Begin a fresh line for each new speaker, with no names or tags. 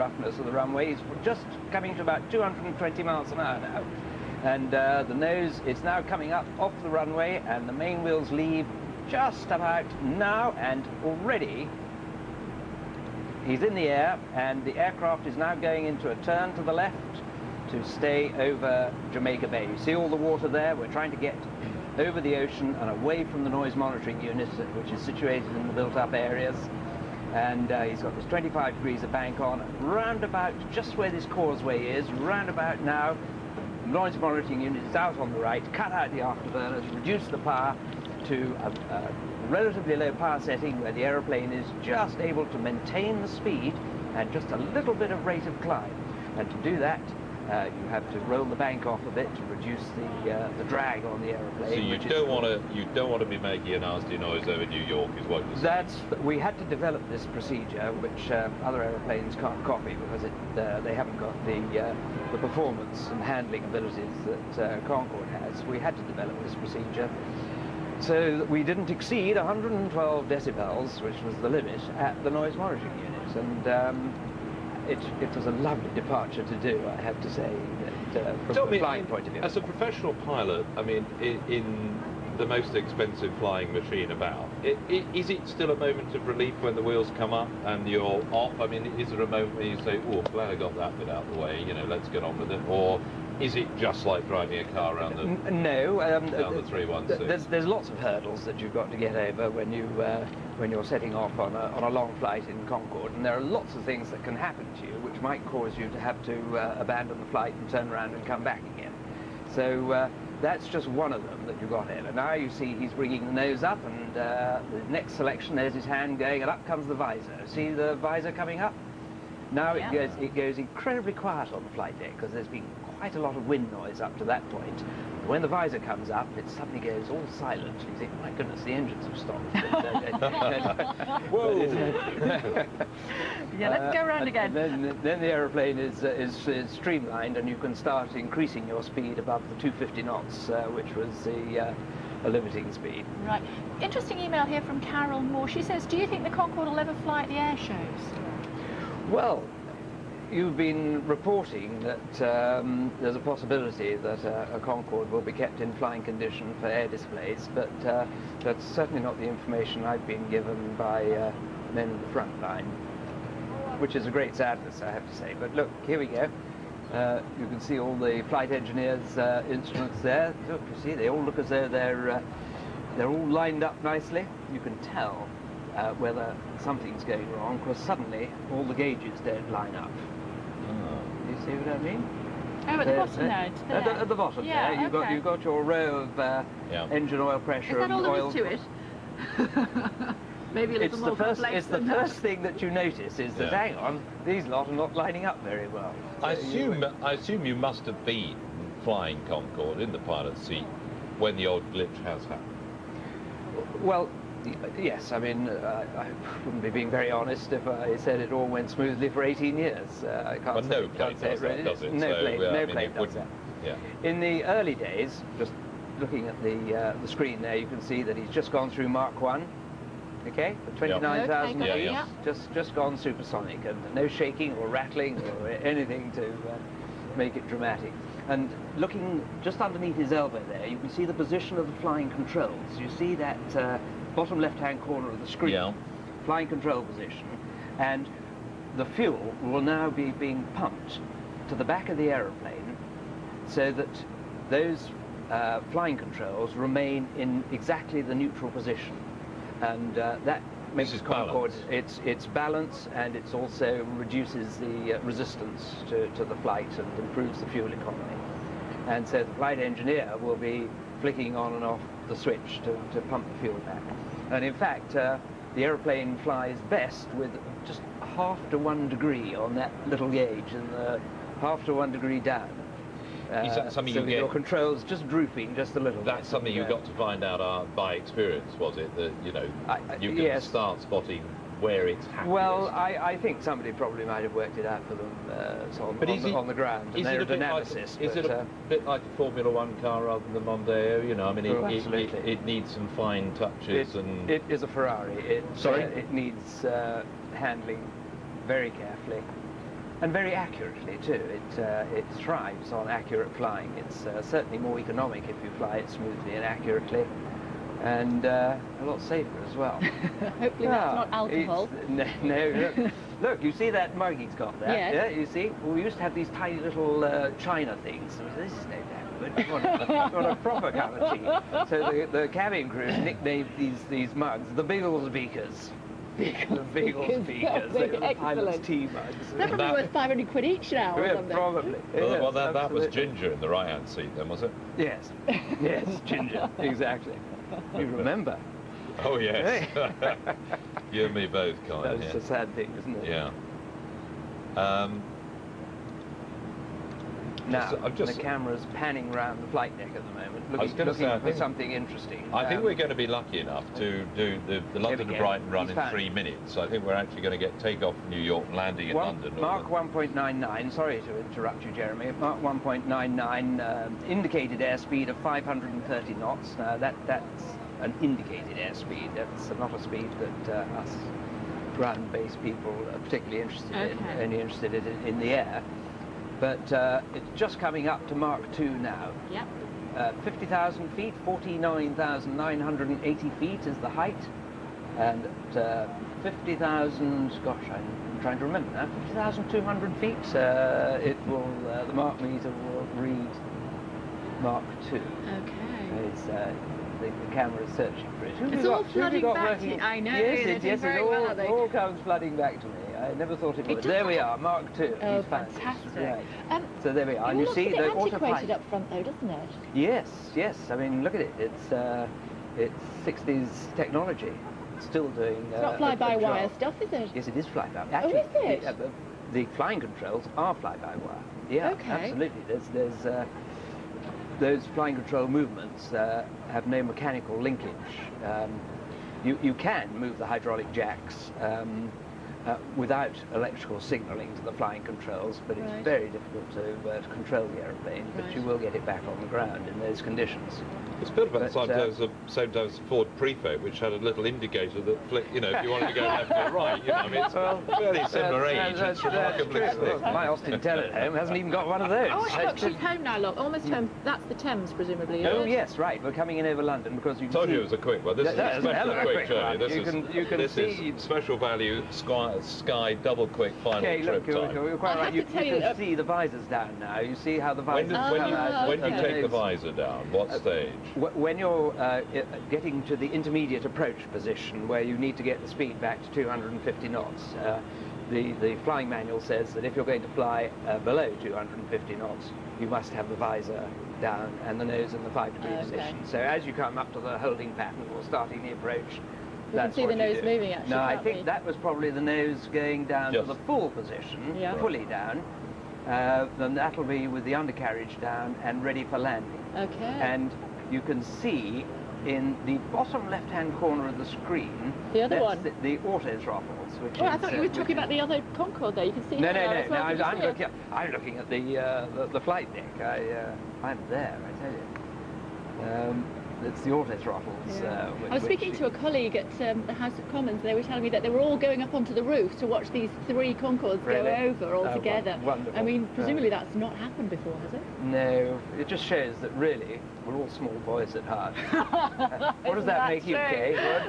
roughness of the runway. He's just coming to about 220 miles an hour now. And the nose is now coming up off the runway, and the main wheels leave just about now, and already he's in the air, and the aircraft is now going into a turn to the left to stay over Jamaica Bay. You see all the water there? We're trying to get over the ocean and away from the noise monitoring unit, which is situated in the built-up areas. And he's got this 25 degrees of bank on, round about just where this causeway is, round about now. The noise monitoring unit is out on the right, cut out the afterburners, reduce the power to a relatively low power setting where the aeroplane is just able to maintain the speed and just a little bit of rate of climb. And to do that, you have to roll the bank off a bit to reduce the drag on the aeroplane.
So you don't want to be making a nasty noise over New York, is what you're saying.
We had to develop this procedure, which other aeroplanes can't copy because they haven't got the performance and handling abilities that Concorde has. We had to develop this procedure so that we didn't exceed 112 decibels, which was the limit at the noise monitoring unit. And it was a lovely departure to do, I have to say, from the flying point of view.
As a professional pilot, I mean, in the most expensive flying machine about, is it still a moment of relief when the wheels come up and you're off? I mean, is there a moment where you say, oh, glad I got that bit out of the way, you know, let's get on with it? Or is it just like driving a car around the, down the 316?
There's lots of hurdles that you've got to get over when you're setting off on a long flight in Concorde, and there are lots of things that can happen to you which might cause you to have to abandon the flight and turn around and come back again. So that's just one of them that you've got over. Now you see he's bringing the nose up, and the next selection, there's his hand going, and up comes the visor. See the visor coming up? Now it goes incredibly quiet on the flight deck because there's been quite a lot of wind noise up to that point. When the visor comes up, it suddenly goes all silent. You think, my goodness, the engines have stopped.
Whoa!
Yeah, let's go around again.
Then the aeroplane is streamlined, and you can start increasing your speed above the 250 knots, which was the limiting speed.
Right. Interesting email here from Carol Moore. She says, do you think the Concorde will ever fly at the air shows?
Well, you've been reporting that there's a possibility that a Concorde will be kept in flying condition for air displays, but that's certainly not the information I've been given by men in the front line, which is a great sadness, I have to say. But look, here we go. You can see all the flight engineers' instruments there. Look, you see, they all look as though they're all lined up nicely. You can tell whether something's going wrong, because suddenly all the gauges don't line up. Do you see what I mean?
Oh, at the bottom there.
At the bottom there, you've got your row of engine oil pressure.
Is that all there is to it? Maybe a little more complex.
It's the first thing that you notice is that, hang on, these lot are not lining up very well.
I assume you must have been flying Concorde in the pilot's seat when the odd glitch has happened.
Well, yes, I mean, I wouldn't be being very honest if I said it all went smoothly for 18 years. I can't
well, no plane does that, does it?
No plane does that.
Yeah.
In the early days, just looking at the screen there, you can see that he's just gone through Mach 1, okay, for 29,000 feet, just gone supersonic, and no shaking or rattling or anything to make it dramatic. And looking just underneath his elbow there, you can see the position of the flying controls. You see that bottom left-hand corner of the screen, flying control position, and the fuel will now be being pumped to the back of the aeroplane so that those flying controls remain in exactly the neutral position, and that makes Concorde, it's balance, and it also reduces the resistance to the flight and improves the fuel economy. And so the flight engineer will be flicking on and off the switch to pump the fuel back. And in fact, the aeroplane flies best with just 1/2 to 1 degree on that little gauge, and 1/2 to 1 degree down.
Is that something
so your controls just drooping just a little.
That's something you got to find out by experience, was it? That you can start spotting where it's happiest.
Well, I think somebody probably might have worked it out for them on the ground.
Is it a bit like a Formula One car rather than the Mondeo? You know, I mean, it needs some fine touches.
It is a Ferrari. It needs handling very carefully. And very accurately too. It thrives on accurate flying. It's certainly more economic if you fly it smoothly and accurately, and a lot safer as well.
Hopefully that's not alcohol.
No, look, you see that mug he's got there?
Yes.
Yeah, you see? Well, we used to have these tiny little china things. So this is no damn good. We want a proper cup of tea. So the cabin crew nicknamed these mugs the Biggles Beakers. The Biggles Beakers. They were the pilot's tea mugs.
They're probably worth 500 quid each now or something.
Probably.
Well,
Yes,
that was Ginger in the right-hand seat then, was it?
Yes, yes, Ginger, exactly. You remember.
Oh, yes. You and me both, kind of.
That's a sad thing, isn't it?
Yeah.
Now, the camera's panning around the flight deck at the moment, looking for something interesting.
I think we're going to be lucky enough to do the London to Brighton run in 3 minutes. I think we're actually going to get takeoff from New York and landing in London.
Mark 1.99, sorry to interrupt you, Jeremy. Mark 1.99, indicated airspeed of 530 knots. Now, that's an indicated airspeed. That's not a speed that us ground-based people are particularly interested in, only interested in the air. But it's just coming up to Mark 2 now.
Yep.
50,000 feet, 49,980 feet is the height. And at 50,000, gosh, I'm trying to remember now, 50,200 feet, it will, the Mark meter will read Mark 2.
Okay.
It's, the camera is searching for it.
It's all flooding back to you. I know,
it all comes flooding back to me. I never thought it would. There we are, Mark 2.
Oh, fantastic.
Right. So there we are. And you see the
antiquated up front though, doesn't it?
Yes, yes. I mean, look at it. It's 60s technology. It's still doing...
It's not fly-by-wire stuff, is it?
Yes, it is fly-by-wire. Actually,
is it?
The flying controls are fly-by-wire. Yeah, absolutely. There's those flying control movements have no mechanical linkage. You can move the hydraulic jacks without electrical signalling to the flying controls, but it's very difficult to control the aeroplane, but you will get it back on the ground in those conditions.
It's built about the same time as the Ford Prefect, which had a little indicator that flicked, you know, if you wanted to go left or right, you know, I mean, it's fairly similar age, it's remarkably slick.
My Austin Tell at home hasn't even got one of those.
Oh, look, she's home now, look, almost home. That's the Thames, presumably.
Oh, yes, right, we're coming in over London because you
told you it was a quick one. This is a special quick journey.
This
is special value Sky double quick final trip time.
You're quite right. You can see the visors down now. You see how the visors come out.
When do you take the visor down? What stage?
When you're getting to the intermediate approach position, where you need to get the speed back to 250 knots. The flying manual says that if you're going to fly below 250 knots, you must have the visor down and the nose in the 5-degree position. So as you come up to the holding pattern or starting the approach,
you can see the nose moving, actually.
No, I think that was probably the nose going down to the full position, fully down. Then that'll be with the undercarriage down and ready for landing.
Okay.
And you can see in the bottom left-hand corner of the screen,
the other one,
the auto throttles. Which
I thought you were talking about the other Concorde there. You can see.
No. I'm looking at the flight deck. I'm there. I tell you. It's the auto throttles.
Yeah. I was speaking to a colleague at the House of Commons. They were telling me that they were all going up onto the roof to watch these 3 Concordes go over all together.
Wonderful.
I mean, presumably that's not happened before, has it?
No. It just shows that really we're all small boys at heart. What does that make you, Kay?
Well,